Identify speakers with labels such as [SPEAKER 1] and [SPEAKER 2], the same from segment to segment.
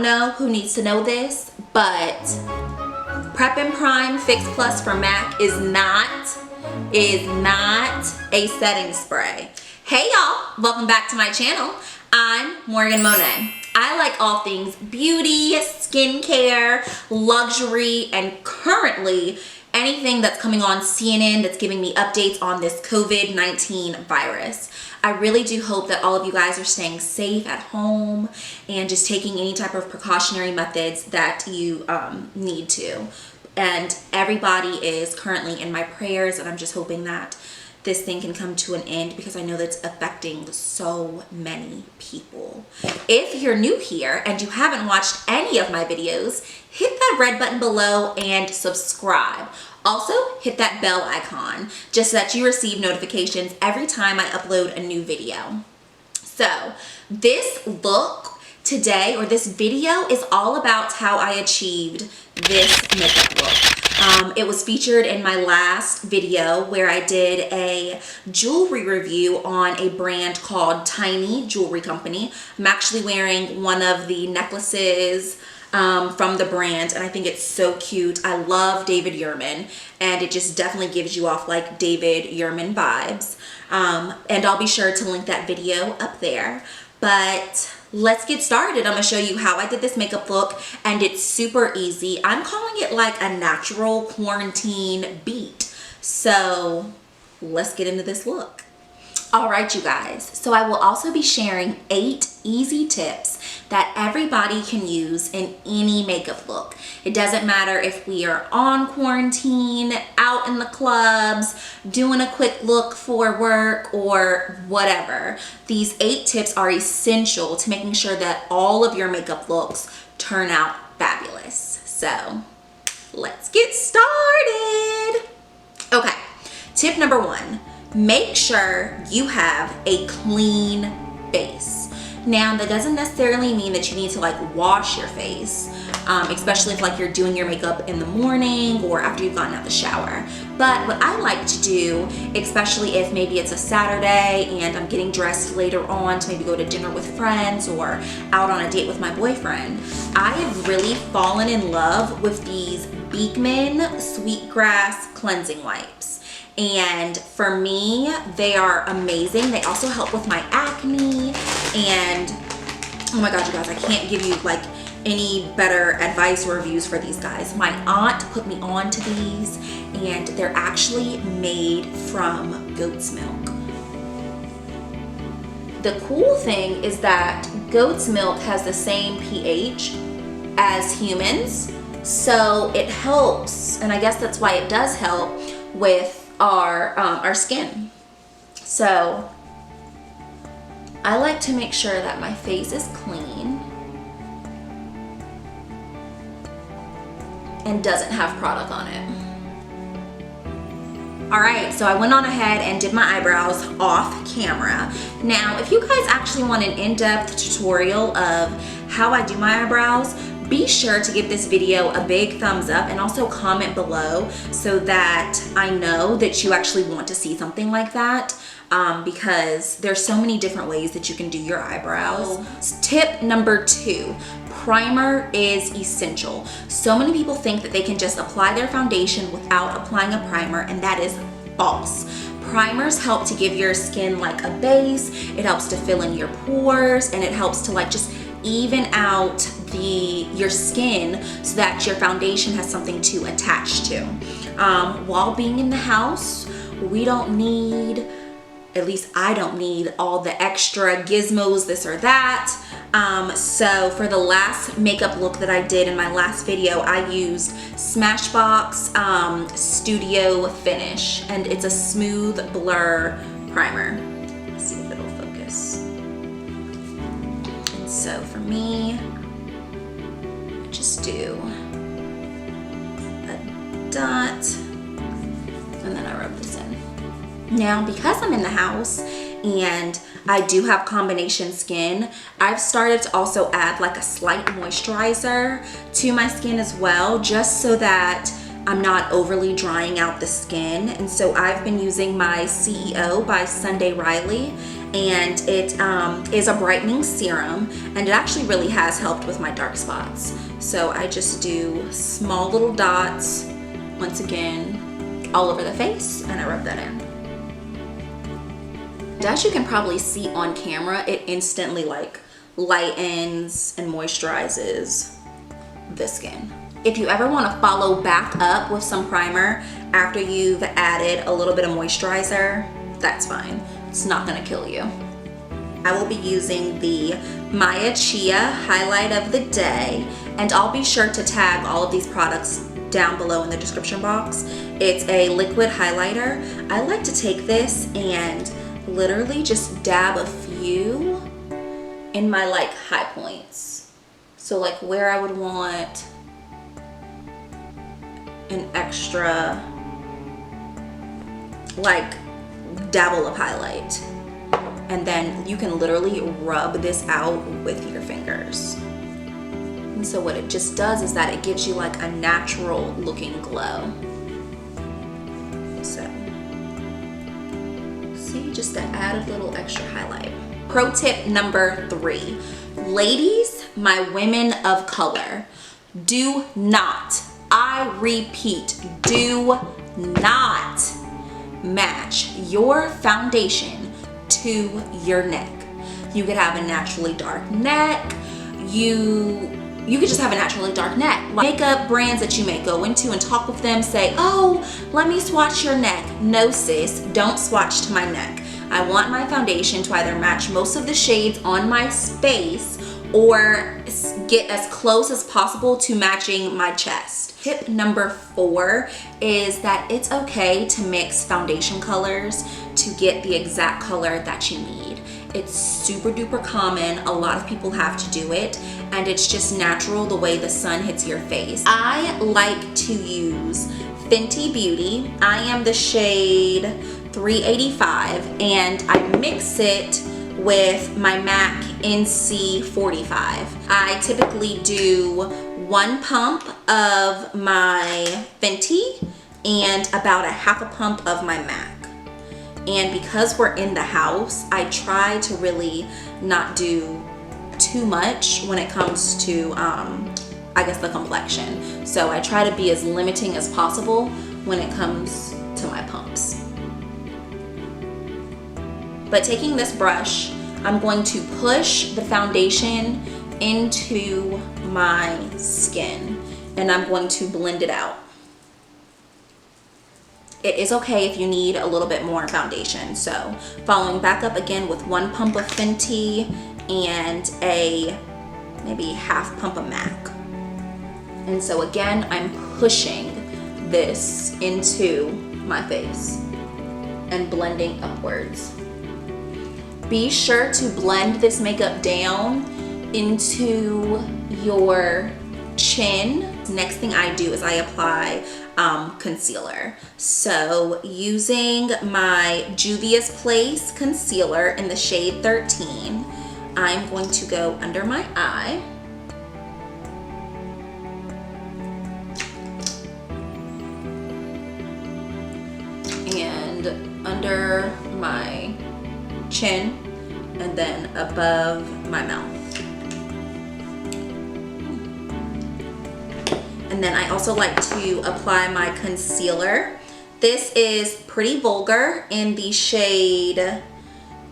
[SPEAKER 1] don't know who needs to know this, but Prep and Prime Fix Plus for MAC is not a setting spray. Hey y'all, welcome back to my channel. I'm Monia. I like all things beauty, skincare, luxury, and currently anything that's coming on CNN that's giving me updates on this COVID-19 virus. I really do hope that all of you guys are staying safe at home and just taking any type of precautionary methods that you need to. And everybody is currently in my prayers, and I'm just hoping that this thing can come to an end because I know that's affecting so many people. If you're new here and you haven't watched any of my videos, hit that red button below and subscribe. Also, hit that bell icon just so that you receive notifications every time I upload a new video. So this look today, or this video, is all about how I achieved this makeup look. It was featured in my last video where I did a jewelry review on a brand called Tiny Jewelry Company. I'm actually wearing one of the necklaces from the brand, and I think it's so cute. I love David Yurman, and it just definitely gives you off like David Yurman vibes. And I'll be sure to link that video up there. But let's get started. I'm gonna show you how I did this makeup look, and it's super easy. I'm calling it like a natural quarantine beat. So let's get into this look. All right, you guys. So I will also be sharing 8 easy tips that everybody can use in any makeup look. It doesn't matter if we are on quarantine, out in the clubs, doing a quick look for work, or whatever. These 8 tips are essential to making sure that all of your makeup looks turn out fabulous. So let's get started. Okay, tip number 1. Make sure you have a clean base. Now, that doesn't necessarily mean that you need to like wash your face, especially if like you're doing your makeup in the morning or after you've gotten out the shower. But what I like to do, especially if maybe it's a Saturday and I'm getting dressed later on to maybe go to dinner with friends or out on a date with my boyfriend, I have really fallen in love with these Beekman Sweetgrass cleansing wipes. And for me, they are amazing. They also help with my acne, and oh my god, you guys, I can't give you like any better advice or reviews for these guys. My aunt put me on to these, and they're actually made from goat's milk. The cool thing is that goat's milk has the same pH as humans, so it helps, and I guess that's why it does help with our skin. So I like to make sure that my face is clean and doesn't have product on it. All right, so I went on ahead and did my eyebrows off camera. Now, if you guys actually want an in-depth tutorial of how I do my eyebrows, be sure to give this video a big thumbs up and also comment below so that I know that you actually want to see something like that, because there's so many different ways that you can do your eyebrows. Tip number 2, primer is essential. So many people think that they can just apply their foundation without applying a primer, and that is false. Primers help to give your skin like a base, it helps to fill in your pores, and it helps to like just even out your skin so that your foundation has something to attach to. While being in the house, we don't need, at least I don't need, all the extra gizmos, this or that. So for the last makeup look that I did in my last video, I used Smashbox Studio Finish, and it's a smooth blur primer. Let's see if it'll focus. And so for me, I just do a dot, and then I rub this in. Now, because I'm in the house and I do have combination skin, I've started to also add like a slight moisturizer to my skin as well, just so that I'm not overly drying out the skin. And so I've been using my CEO by Sunday Riley, and it is a brightening serum, and it actually really has helped with my dark spots. So I just do small little dots, once again, all over the face, and I rub that in. And as you can probably see on camera, it instantly like lightens and moisturizes the skin. If you ever want to follow back up with some primer after you've added a little bit of moisturizer, that's fine. It's not gonna kill you. I will be using the Maya Chia highlight of the day, and I'll be sure to tag all of these products down below in the description box. It's a liquid highlighter. I like to take this and literally just dab a few in my like high points. So like where I would want an extra like dabble of highlight, and then you can literally rub this out with your fingers. And so what it just does is that it gives you like a natural looking glow. So see, just to add a little extra highlight. Pro tip number 3, ladies, my women of color, do not, I repeat, do not match your foundation to your neck. You could have a naturally dark neck. You could just have a naturally dark neck. Like makeup brands that you may go into and talk with them say, oh, let me swatch your neck. No sis, don't swatch to my neck. I want my foundation to either match most of the shades on my face or get as close as possible to matching my chest. Tip number 4 is that it's okay to mix foundation colors to get the exact color that you need. It's super duper common. A lot of people have to do it, and it's just natural the way the sun hits your face. I like to use Fenty Beauty. I am the shade 385, and I mix it with my MAC NC45. I typically do 1 pump of my Fenty and about a half a pump of my MAC. And because we're in the house, I try to really not do too much when it comes to, I guess, the complexion. So I try to be as limiting as possible when it comes to my pumps. But taking this brush, I'm going to push the foundation into my skin, and I'm going to blend it out. It is okay if you need a little bit more foundation. So following back up again with 1 pump of Fenty and a maybe half pump of MAC. And so again, I'm pushing this into my face and blending upwards. Be sure to blend this makeup down into your chin. Next thing I do is I apply concealer. So using my Juvia's Place concealer in the shade 13, I'm going to go under my eye. And under my chin, and then above my mouth. And then I also like to apply my concealer. This is Pretty Vulgar in the shade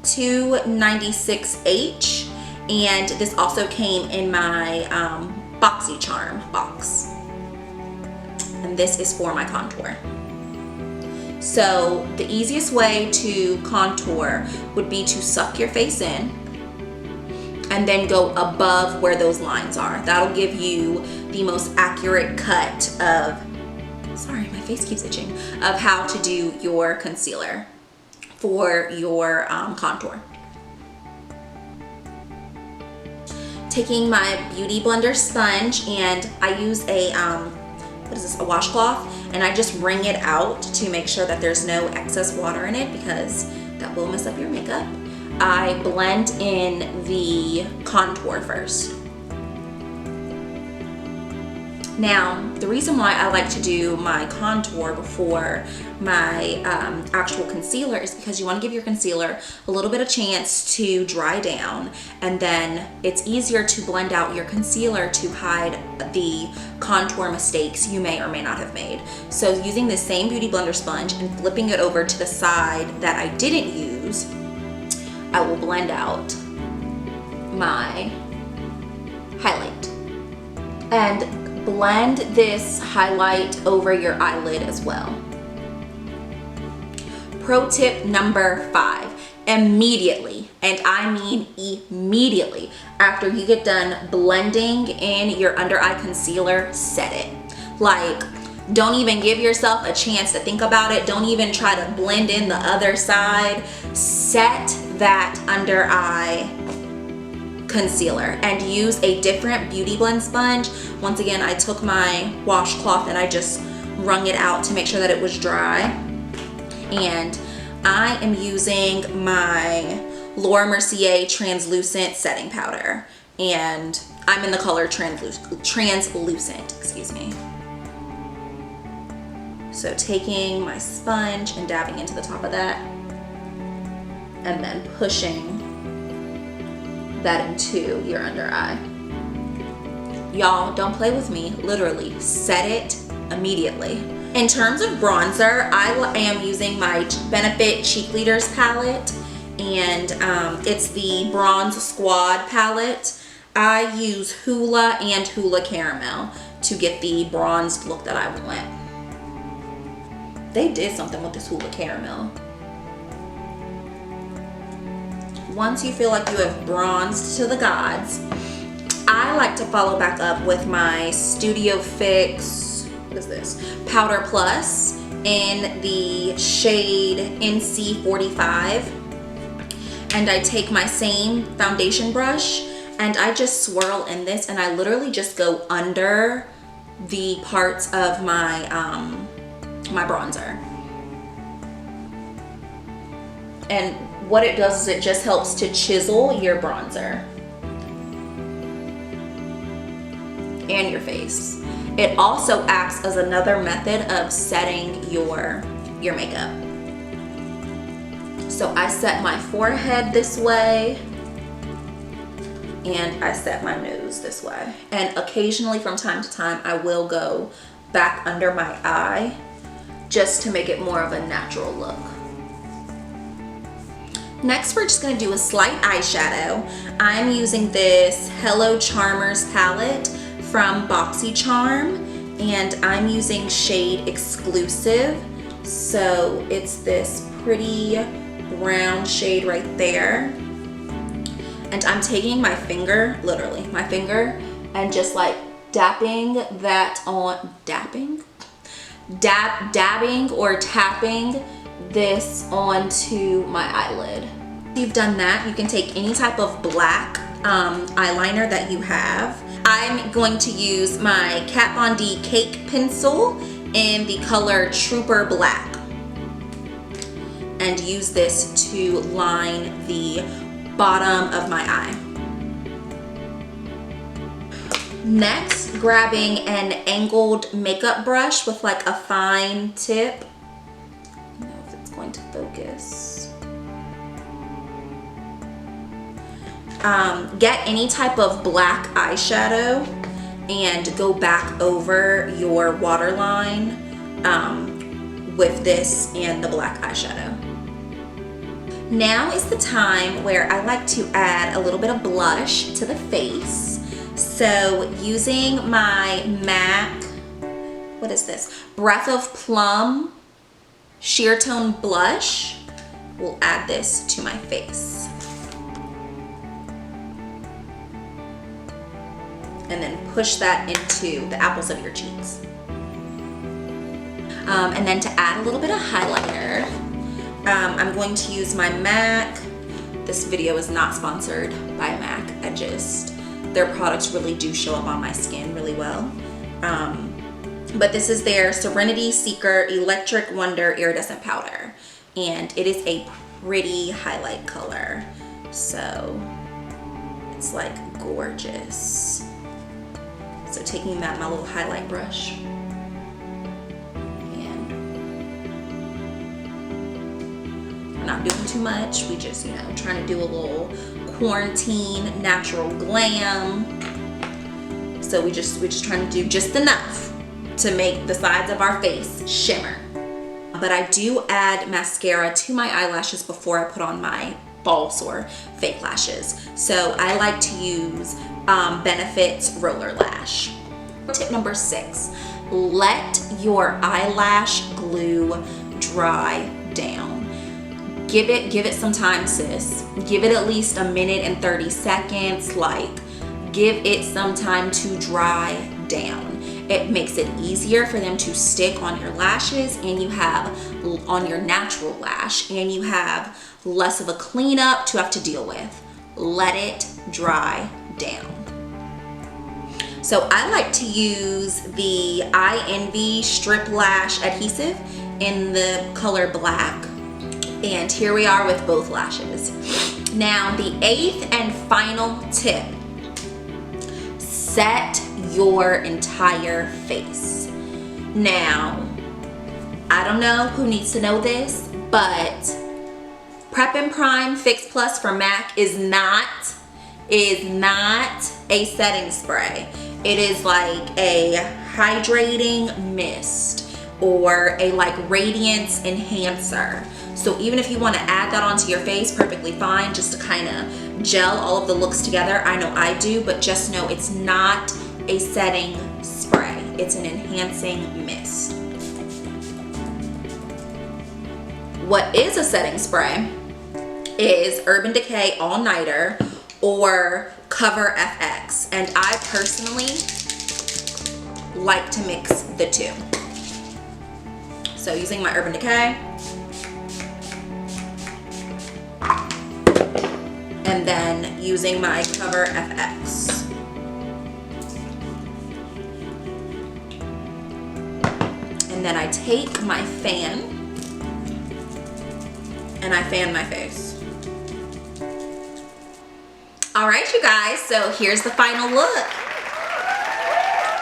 [SPEAKER 1] 296H, and this also came in my BoxyCharm box. And this is for my contour. So the easiest way to contour would be to suck your face in and then go above where those lines are. That'll give you the most accurate cut of, sorry, my face keeps itching, of how to do your concealer for your contour. Taking my Beauty Blender sponge, and I use a, what is this, a washcloth, and I just wring it out to make sure that there's no excess water in it, because that will mess up your makeup. I blend in the contour first. Now, the reason why I like to do my contour before my actual concealer is because you want to give your concealer a little bit of chance to dry down, and then it's easier to blend out your concealer to hide the contour mistakes you may or may not have made. So using the same Beauty Blender sponge and flipping it over to the side that I didn't use, I will blend out my highlight. And blend this highlight over your eyelid as well. Pro tip number 5, immediately, and I mean immediately, after you get done blending in your under eye concealer, set it. Like, don't even give yourself a chance to think about it. Don't even try to blend in the other side. Set that under eye concealer and use a different Beauty Blend sponge. Once again, I took my washcloth and I just wrung it out to make sure that it was dry. And I am using my Laura Mercier translucent setting powder, and I'm in the color translucent, excuse me. So taking my sponge and dabbing into the top of that, and then pushing that into your under eye. Y'all, don't play with me. Literally, set it immediately. In terms of bronzer, I am using my Benefit Cheek Leaders palette, and it's the Bronze Squad palette. I use Hoola and Hoola Caramel to get the bronzed look that I want. They did something with this Hoola Caramel. Once you feel like you have bronzed to the gods, I like to follow back up with my Studio Fix, what is this? Powder Plus in the shade NC45. And I take my same foundation brush and I just swirl in this, and I literally just go under the parts of my, my bronzer. And what it does is it just helps to chisel your bronzer and your face. It also acts as another method of setting your makeup. So I set my forehead this way, and I set my nose this way. And occasionally from time to time, I will go back under my eye just to make it more of a natural look. Next, we're just gonna do a slight eyeshadow. I'm using this Hello Charmers palette from BoxyCharm, and I'm using shade Exclusive. So it's this pretty brown shade right there. And I'm taking my finger, literally my finger, and just like dabbing that on, dabbing or tapping this onto my eyelid. If you've done that, you can take any type of black eyeliner that you have. I'm going to use my Kat Von D Cake Pencil in the color Trooper Black and use this to line the bottom of my eye. Next, grabbing an angled makeup brush with like a fine tip. I don't know if it's going to focus. Get any type of black eyeshadow and go back over your waterline with this and the black eyeshadow. Now is the time where I like to add a little bit of blush to the face. So using my MAC, what is this? Breath of Plum Sheer Tone Blush, we'll add this to my face. And then push that into the apples of your cheeks. And then to add a little bit of highlighter, I'm going to use my MAC. This video is not sponsored by MAC. Their products really do show up on my skin really well. But this is their Serenity Seeker Electric Wonder Iridescent Powder. And it is a pretty highlight color. So it's like gorgeous. So taking my little highlight brush. We're not doing too much. We just, you know, trying to do a little quarantine natural glam. So we're just trying to do just enough to make the sides of our face shimmer. But I do add mascara to my eyelashes before I put on my false or fake lashes. So I like to use Benefit's Roller Lash. Tip number 6, let your eyelash glue dry down. Give it some time, sis. Give it at least a minute and 30 seconds. Like, give it some time to dry down. It makes it easier for them to stick on your lashes, and you have on your natural lash, and you have less of a cleanup to have to deal with. Let it dry down. So I like to use the I Envy Strip Lash Adhesive in the color black. And here we are with both lashes. Now, the 8th and final tip, set your entire face. Now, I don't know who needs to know this, but Prep and Prime Fix Plus from MAC is not a setting spray. It is like a hydrating mist or a like radiance enhancer. So even if you want to add that onto your face, perfectly fine, just to kind of gel all of the looks together. I know I do, but just know it's not a setting spray. It's an enhancing mist. What is a setting spray is Urban Decay All Nighter or Cover FX. And I personally like to mix the two. So using my Urban Decay, and then using my Cover FX. And then I take my fan and I fan my face. All right, you guys, so here's the final look.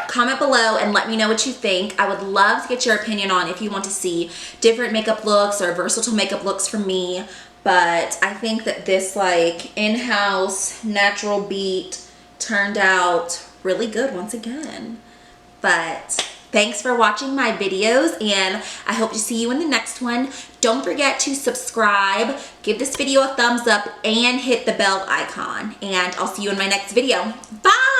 [SPEAKER 1] Comment below and let me know what you think. I would love to get your opinion on if you want to see different makeup looks or versatile makeup looks from me. But I think that this like in-house natural beat turned out really good once again. But thanks for watching my videos, and I hope to see you in the next one. Don't forget to subscribe, give this video a thumbs up, and hit the bell icon. And I'll see you in my next video. Bye!